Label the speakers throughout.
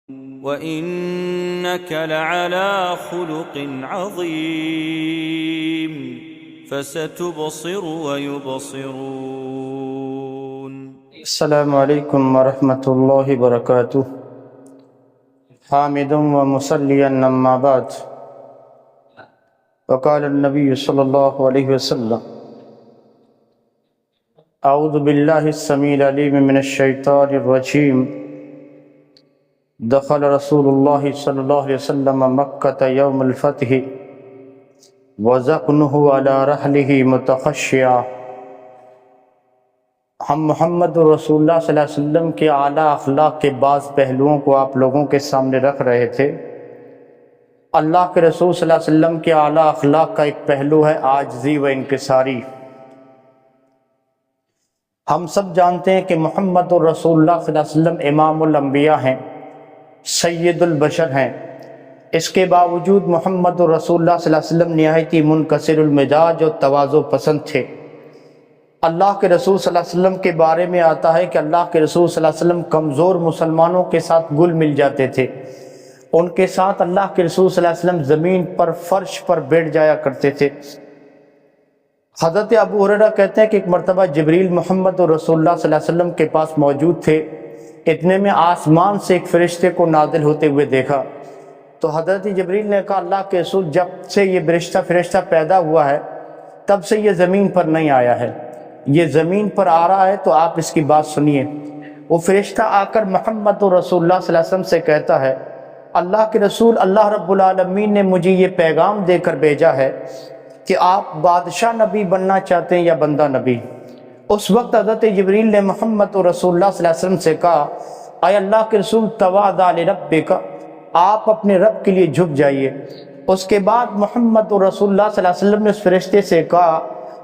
Speaker 1: وَإِنَّكَ لَعَلَى خُلُقٍ عَظِيمٍ فَسَتُبْصِرُ وَيُبْصِرُونَ
Speaker 2: السلام علیکم ورحمۃ اللہ وبرکاتہ۔ حامد و مصلیا اما بعد، وقال النبی صلی اللہ علیہ وسلم: اعوذ باللہ السمیع العلیم من الشیطان الرجیم۔ دخل رسول اللہ صلی اللہ علیہ وسلم مکہ یوم الفتح وذقنہ علی رحلہ متخشعا۔ ہم محمد رسول اللہ صلی اللہ علیہ وسلم کے اعلیٰ اخلاق کے بعض پہلوؤں کو آپ لوگوں کے سامنے رکھ رہے تھے۔ اللہ کے رسول صلی اللہ علیہ وسلم کے اعلیٰ اخلاق کا ایک پہلو ہے عاجزی و انکساری۔ ہم سب جانتے ہیں کہ محمد رسول اللہ صلی اللہ علیہ وسلم امام الانبیاء ہیں، سید البشر ہیں۔ اس کے باوجود محمد رسول اللہ صلی اللہ علیہ وسلم نہایت ہی منکسر المزاج اور تواضع پسند تھے۔ اللہ کے رسول صلی اللہ علیہ وسلم کے بارے میں آتا ہے کہ اللہ کے رسول صلی اللہ علیہ وسلم کمزور مسلمانوں کے ساتھ گل مل جاتے تھے، ان کے ساتھ اللہ کے رسول صلی اللہ علیہ وسلم زمین پر فرش پر بیٹھ جایا کرتے تھے۔ حضرت ابو ہریرہ کہتے ہیں کہ ایک مرتبہ جبریل محمد رسول اللہ صلی اللہ علیہ وسلم کے پاس موجود تھے، اتنے میں آسمان سے ایک فرشتے کو نازل ہوتے ہوئے دیکھا تو حضرت جبریل نے کہا: اللہ کے رسول، جب سے یہ فرشتہ پیدا ہوا ہے تب سے یہ زمین پر نہیں آیا ہے، یہ زمین پر آ رہا ہے تو آپ اس کی بات سنیے۔ وہ فرشتہ آ کر محمد رسول اللہ صلی اللہ علیہ وسلم سے کہتا ہے: اللہ کے رسول، اللہ رب العالمین نے مجھے یہ پیغام دے کر بھیجا ہے کہ آپ بادشاہ نبی بننا چاہتے ہیں یا بندہ نبی۔ اس وقت حضرت جبریل نے محمد رسول اللہ صلی اللہ علیہ وسلم سے کہا: اے اللہ کے رسول، تواضع لربک، آپ اپنے رب کے لیے جھک جائیے۔ اس کے بعد محمد رسول اللہ صلی اللہ علیہ وسلم نے اس فرشتے سے کہا: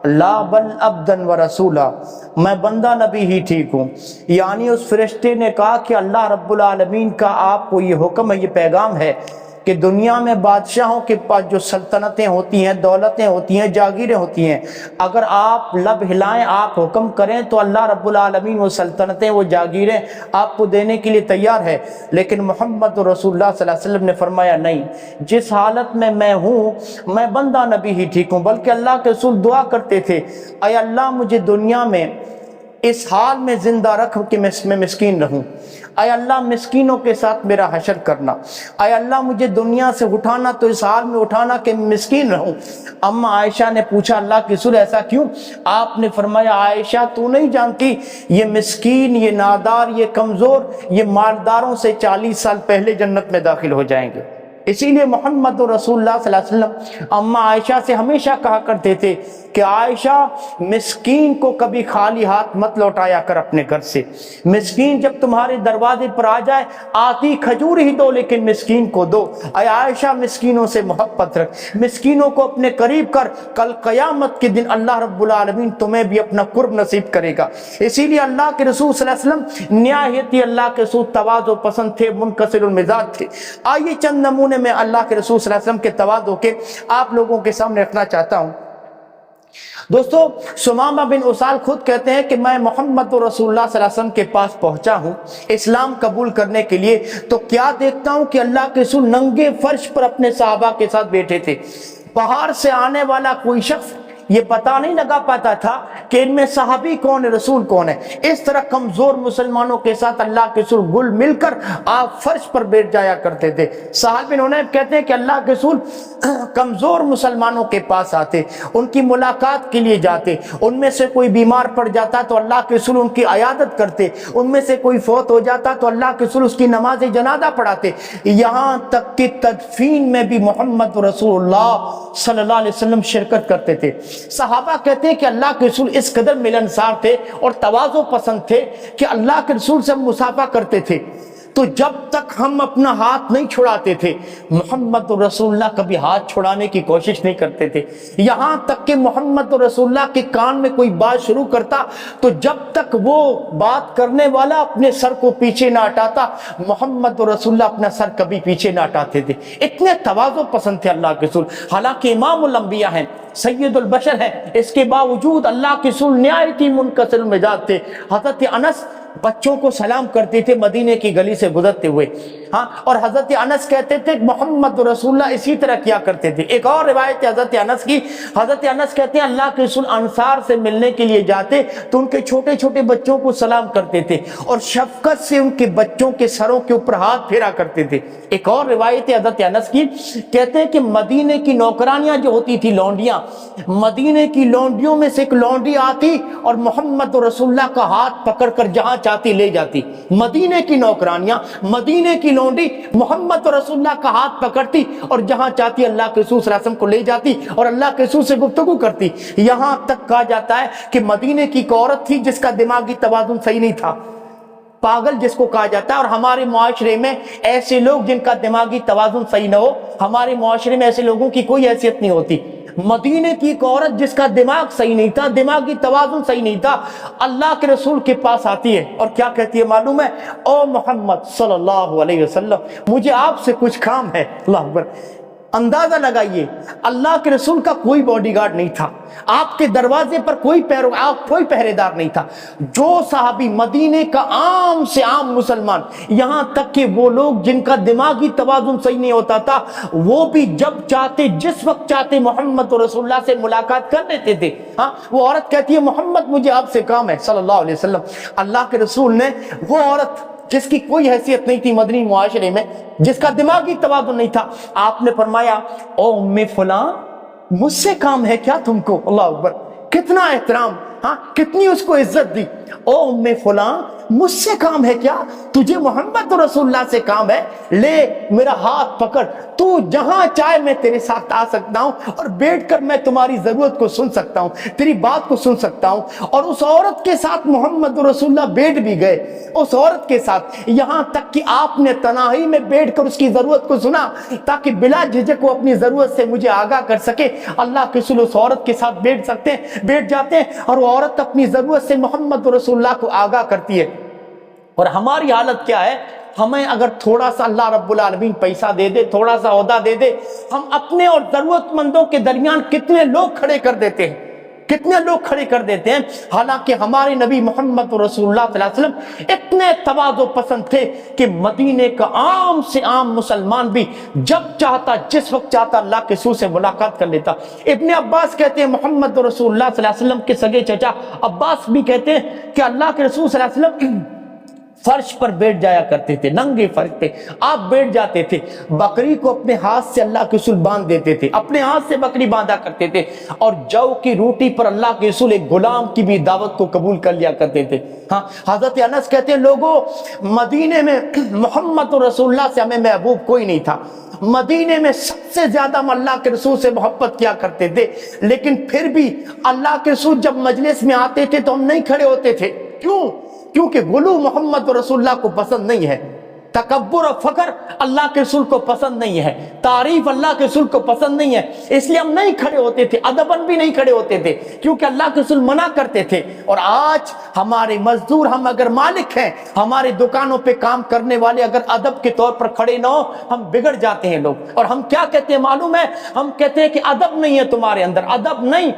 Speaker 2: لا بل عبدا و رسولا، میں بندہ نبی ہی ٹھیک ہوں۔ یعنی اس فرشتے نے کہا کہ اللہ رب العالمین کا آپ کو یہ حکم ہے، یہ پیغام ہے کہ دنیا میں بادشاہوں کے پاس جو سلطنتیں ہوتی ہیں، دولتیں ہوتی ہیں، جاگیریں ہوتی ہیں، اگر آپ لب ہلائیں، آپ حکم کریں تو اللہ رب العالمین وہ سلطنتیں، وہ جاگیریں آپ کو دینے کے لیے تیار ہے۔ لیکن محمد رسول اللہ صلی اللہ علیہ وسلم نے فرمایا: نہیں، جس حالت میں ہوں میں بندہ نبی ہی ٹھیک ہوں۔ بلکہ اللہ کے رسول دعا کرتے تھے: اے اللہ، مجھے دنیا میں اس حال میں زندہ رکھ کہ میں مسکین رہوں۔ اے اللہ، مسکینوں کے ساتھ میرا حشر کرنا۔ اے اللہ، مجھے دنیا سے اٹھانا تو اس حال میں اٹھانا کہ مسکین رہوں۔ اما عائشہ نے پوچھا: اللہ کے رسول ایسا کیوں؟ آپ نے فرمایا: عائشہ، تو نہیں جانتی یہ مسکین، یہ نادار، یہ کمزور، یہ مالداروں سے 40 سال پہلے جنت میں داخل ہو جائیں گے۔ اسی لیے محمد رسول اللہ صلی اللہ علیہ وسلم اما عائشہ سے ہمیشہ کہا کرتے تھے کہ عائشہ، مسکین کو کبھی خالی ہاتھ مت لوٹایا کر اپنے گھر سے۔ مسکین جب تمہارے دروازے پر آ جائے، آتی کھجور ہی دو لیکن مسکین کو دو۔ اے عائشہ، مسکینوں سے محبت رکھ، مسکینوں کو اپنے قریب کر، کل قیامت کے دن اللہ رب العالمین تمہیں بھی اپنا قرب نصیب کرے گا۔ اسی لیے اللہ کے رسول صلی اللہ علیہ وسلم نہایت ہی اللہ کے رسول تواضع پسند تھے، منکسر المزاج تھے۔ آئیے چند نمونے میں اللہ کے رسول صلی اللہ علیہ وسلم کے تواضع کے آپ لوگوں کے سامنے رکھنا چاہتا ہوں۔ دوستو، سمامہ بن اسال خود کہتے ہیں کہ میں محمد رسول اللہ صلی اللہ علیہ وسلم کے پاس پہنچا ہوں اسلام قبول کرنے کے لیے، تو کیا دیکھتا ہوں کہ اللہ کے رسول ننگے فرش پر اپنے صحابہ کے ساتھ بیٹھے تھے۔ باہر سے آنے والا کوئی شخص یہ پتہ نہیں لگا پاتا تھا کہ ان میں صحابی کون ہے، رسول کون ہے۔ اس طرح کمزور مسلمانوں کے ساتھ اللہ کے رسول گل مل کر آپ فرش پر بیٹھ جایا کرتے تھے۔ سہل بن حنیف کہتے ہیں کہ اللہ کے رسول کمزور مسلمانوں کے پاس آتے، ان کی ملاقات کے لیے جاتے، ان میں سے کوئی بیمار پڑ جاتا تو اللہ کے رسول ان کی عیادت کرتے، ان میں سے کوئی فوت ہو جاتا تو اللہ کے رسول اس کی نماز جنازہ پڑھاتے، یہاں تک کہ تدفین میں بھی محمد رسول اللہ صلی اللہ علیہ وسلم شرکت کرتے تھے۔ صحابہ کہتے ہیں کہ اللہ کے رسول اس قدر ملنسار تھے اور تواضع پسند تھے کہ اللہ کے رسول سے مصافحہ کرتے تھے، تو جب تک ہم اپنا ہاتھ نہیں چھڑاتے تھے محمد رسول اللہ کبھی ہاتھ چھڑانے کی کوشش نہیں کرتے تھے۔ یہاں تک کہ محمد رسول اللہ کے کان میں کوئی بات شروع کرتا تو جب تک وہ بات کرنے والا اپنے سر کو پیچھے نہ ہٹاتا، محمد رسول اللہ اپنا سر کبھی پیچھے نہ ہٹاتے تھے۔ اتنے تواضع پسند تھے اللہ کے رسول، حالانکہ امام الانبیاء ہیں، سید البشر ہیں، اس کے باوجود اللہ کے رسول نہایت ہی منکسر المزاج تھے۔ حضرت انس بچوں کو سلام کرتے تھے مدینے کی گلی سے گزرتے ہوئے، ہاں، اور حضرت انس کہتے تھے محمد رسول اللہ اسی طرح کیا کرتے تھے۔ ایک اور روایت ہے حضرت انس کی، حضرت انس کہتے ہیں اللہ کے رسول انصار سے ملنے کے لیے جاتے تو ان کے چھوٹے چھوٹے بچوں کو سلام کرتے تھے اور شفقت سے ان کے بچوں کے سروں کے اوپر ہاتھ پھیرا کرتے تھے۔ ایک اور روایت ہے حضرت انس کی، کہتے ہیں کہ مدینے کی نوکرانیاں جو ہوتی تھی، لونڈیاں، مدینے کی لونڈیوں میں سے ایک لونڈی آتی اور محمد رسول اللہ کا ہاتھ پکڑ کر جہاں چاہتی لے جاتی۔ مدینے کی نوکرانیاں، مدینے کی لونڈی محمد رسول اللہ کا ہاتھ پکڑتی اور جہاں چاہتی اللہ کے رسول صلی اللہ علیہ وسلم کو لے جاتی اور اللہ کے رسول سے گفتگو کرتی۔ یہاں تک کہا جاتا ہے کہ مدینے کی ایک عورت تھی جس کا دماغی توازن صحیح نہیں تھا، پاگل جس کو کہا جاتا ہے، اور ہمارے معاشرے میں ایسے لوگ جن کا دماغی توازن صحیح نہ ہو، ہمارے معاشرے میں ایسے لوگوں کی کوئی حیثیت نہیں ہوتی۔ مدینے کی ایک عورت جس کا دماغ صحیح نہیں تھا، دماغی توازن صحیح نہیں تھا، اللہ کے رسول کے پاس آتی ہے اور کیا کہتی ہے معلوم ہے؟ او محمد صلی اللہ علیہ وسلم، مجھے آپ سے کچھ کام ہے۔ اللہ اکبر! اندازہ لگائیے، اللہ کے رسول کا کوئی باڈی گارڈ نہیں تھا، آپ کے دروازے پر کوئی پہرے دار نہیں تھا۔ جو صحابی، مدینے کا عام سے عام مسلمان، یہاں تک کہ وہ لوگ جن کا دماغی توازن صحیح نہیں ہوتا تھا، وہ بھی جب چاہتے، جس وقت چاہتے محمد رسول اللہ سے ملاقات کر لیتے تھے۔ ہاں، وہ عورت کہتی ہے محمد مجھے آپ سے کام ہے صلی اللہ علیہ وسلم۔ اللہ کے رسول نے وہ عورت جس کی کوئی حیثیت نہیں تھی مدنی معاشرے میں، جس کا دماغی توازن نہیں تھا، آپ نے فرمایا او ام فلاں، مجھ سے کام ہے کیا تم کو؟ اللہ اکبر! کتنا احترام، ہاں، کتنی اس کو عزت دی۔ او ام فلاں، مجھ سے کام ہے کیا؟ تجھے محمد رسول اللہ سے کام ہے؟ لے میرا ہاتھ پکڑ، تو جہاں چاہے میں تیرے ساتھ آ سکتا ہوں اور بیٹھ کر میں تمہاری ضرورت کو سن سکتا ہوں، تیری بات کو سن سکتا ہوں۔ اور اس عورت کے ساتھ محمد رسول اللہ بیٹھ بھی گئے، اس عورت کے ساتھ، یہاں تک کہ آپ نے تنہائی میں بیٹھ کر اس کی ضرورت کو سنا تاکہ بلا جھجک وہ اپنی ضرورت سے مجھے آگاہ کر سکے۔ اللہ کے رسول اس عورت کے ساتھ بیٹھ جاتے ہیں اور وہ عورت اپنی ضرورت سے محمد رسول اللہ کو آگاہ کرتی ہے۔ اور ہماری حالت کیا ہے؟ ہمیں اگر تھوڑا سا اللہ رب العالمین پیسہ دے دے، تھوڑا سا عہدہ دے دے، ہم اپنے اور ضرورت مندوں کے درمیان کتنے لوگ کھڑے کر دیتے ہیں، کتنے لوگ کھڑے کر دیتے ہیں۔ حالانکہ ہمارے نبی محمد رسول اللہ صلی اللہ علیہ وسلم اتنے تواضع پسند تھے کہ مدینے کا عام سے عام مسلمان بھی جب چاہتا، جس وقت چاہتا اللہ کے رسول سے ملاقات کر لیتا۔ ابن عباس کہتے ہیں محمد رسول اللہ صلی اللہ علیہ وسلم کے سگے چچا عباس بھی کہتے ہیں کہ اللہ کے رسول صلی اللہ علیہ وسلم فرش پر بیٹھ جایا کرتے تھے، ننگے فرش پہ آپ بیٹھ جاتے تھے، بکری کو اپنے ہاتھ سے اللہ کے رسول باندھ دیتے تھے، اپنے ہاتھ سے بکری باندھا کرتے تھے، اور جو کی روٹی پر اللہ کے رسول ایک غلام کی بھی دعوت کو قبول کر لیا کرتے تھے۔ ہاں، حضرت انس کہتے ہیں لوگوں، مدینے میں محمد رسول اللہ سے ہمیں محبوب کوئی نہیں تھا، مدینے میں سب سے زیادہ ہم اللہ کے رسول سے محبت کیا کرتے تھے، لیکن پھر بھی اللہ کے رسول جب مجلس میں آتے تھے تو ہم نہیں کھڑے ہوتے تھے۔ کیوں؟ کیونکہ غلو محمد رسول اللہ کو پسند نہیں ہے، تکبر اور فخر اللہ کے رسول کو پسند نہیں ہے، تعریف اللہ کے رسول کو پسند نہیں ہے، اس لیے ہم نہیں کھڑے ہوتے تھے، ادباً بھی نہیں کھڑے ہوتے تھے، کیونکہ اللہ کے رسول منع کرتے تھے۔ اور آج ہمارے مزدور، ہم اگر مالک ہیں، ہمارے دکانوں پہ کام کرنے والے اگر ادب کے طور پر کھڑے نہ ہو، ہم بگڑ جاتے ہیں لوگ۔ اور ہم کیا کہتے ہیں معلوم ہے؟ ہم کہتے ہیں کہ ادب نہیں ہے تمہارے اندر، ادب نہیں۔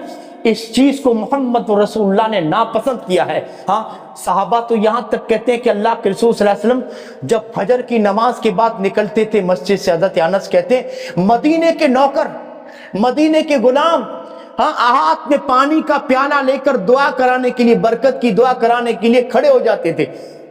Speaker 2: اس چیز کو محمد رسول اللہ نے ناپسند کیا ہے۔ ہاں، صحابہ تو یہاں تک کہتے ہیں کہ اللہ کے رسول صلی اللہ علیہ وسلم جب فجر کی نماز کے بعد نکلتے تھے مسجد سے، حضرت انس کہتے ہیں مدینے کے نوکر، مدینے کے غلام، ہاں، ہاتھ میں پانی کا پیالہ لے کر دعا کرانے کے لیے، برکت کی دعا کرانے کے لیے کھڑے ہو جاتے تھے۔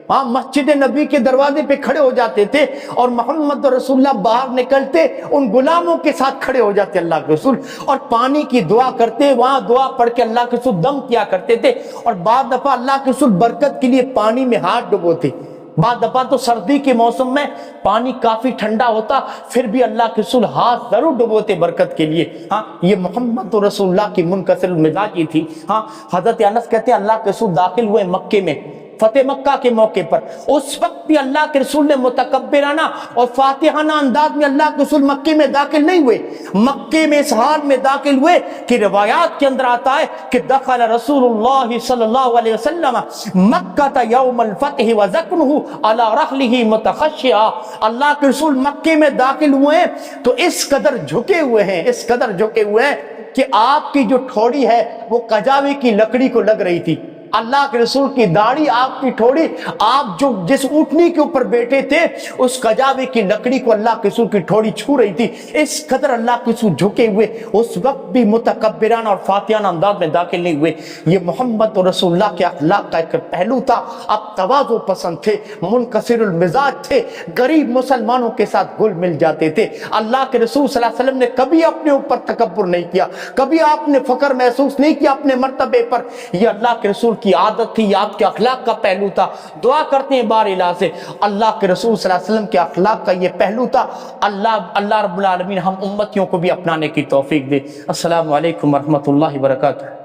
Speaker 2: ہاں، مسجد نبی کے دروازے پہ کھڑے ہو جاتے تھے اور محمد رسول اللہ باہر نکلتے ان غلاموں کے ساتھ کھڑے ہو جاتے اللہ کے رسول، اور پانی کی دعا کرتے، وہاں دعا پڑھ کے اللہ کے رسول دم کیا کرتے تھے، اور بعض دفعہ اللہ کے رسول برکت کے لیے پانی میں ہاتھ ڈبوتے، بعض دفعہ تو سردی کے موسم میں پانی کافی ٹھنڈا ہوتا پھر بھی اللہ کے رسول ہاتھ ضرور ڈبوتے برکت کے لیے۔ ہاں، یہ محمد رسول اللہ کی منکسر المزاجی تھی۔ ہاں، حضرت انس کہتے ہیں اللہ کے رسول داخل ہوئے مکے میں فتح مکہ کے موقع پر، اس وقت بھی اللہ کے رسول نے متکبرانہ اور فاتحانہ انداز میں اللہ کے رسول مکے میں داخل نہیں ہوئے، مکے میں اس حال میں داخل ہوئے کہ روایات کے اندر آتا ہے کہ دخل رسول اللہ صلی اللہ علیہ وسلم مکہ یوم الفتح وذکنہ علی رحلہ متخشعا، اللہ کے رسول مکے میں داخل ہوئے ہیں تو اس قدر جھکے ہوئے ہیں، اس قدر جھکے ہوئے ہیں کہ آپ کی جو ٹھوڑی ہے وہ کجاوے کی لکڑی کو لگ رہی تھی۔ اللہ کے رسول کی داڑھی، آپ کی ٹھوڑی، آپ جو جس اونٹنی کے اوپر بیٹھے تھے اس کجاوے کی لکڑی کو اللہ کے رسول کی ٹھوڑی چھو رہی تھی، اس قدر اللہ کے رسول جھکے ہوئے، اس وقت بھی متکبرانہ اور فاتحانہ انداز میں داخل نہیں ہوئے۔ یہ محمد رسول اللہ کے اخلاق کا ایک پہلو تھا۔ آپ تواضع پسند تھے، منکسر المزاج تھے، غریب مسلمانوں کے ساتھ گل مل جاتے تھے۔ اللہ کے رسول صلی اللہ علیہ وسلم نے کبھی اپنے اوپر تکبر نہیں کیا، کبھی آپ نے فخر محسوس نہیں کیا اپنے مرتبے پر۔ یہ اللہ کے رسول کی عادت تھی، آپ کے اخلاق کا پہلو تھا۔ دعا کرتے ہیں بار الہ سے اللہ کے رسول صلی اللہ علیہ وسلم کے اخلاق کا یہ پہلو تھا، اللہ رب العالمین ہم امتیوں کو بھی اپنانے کی توفیق دے۔ السلام علیکم ورحمۃ اللہ وبرکاتہ۔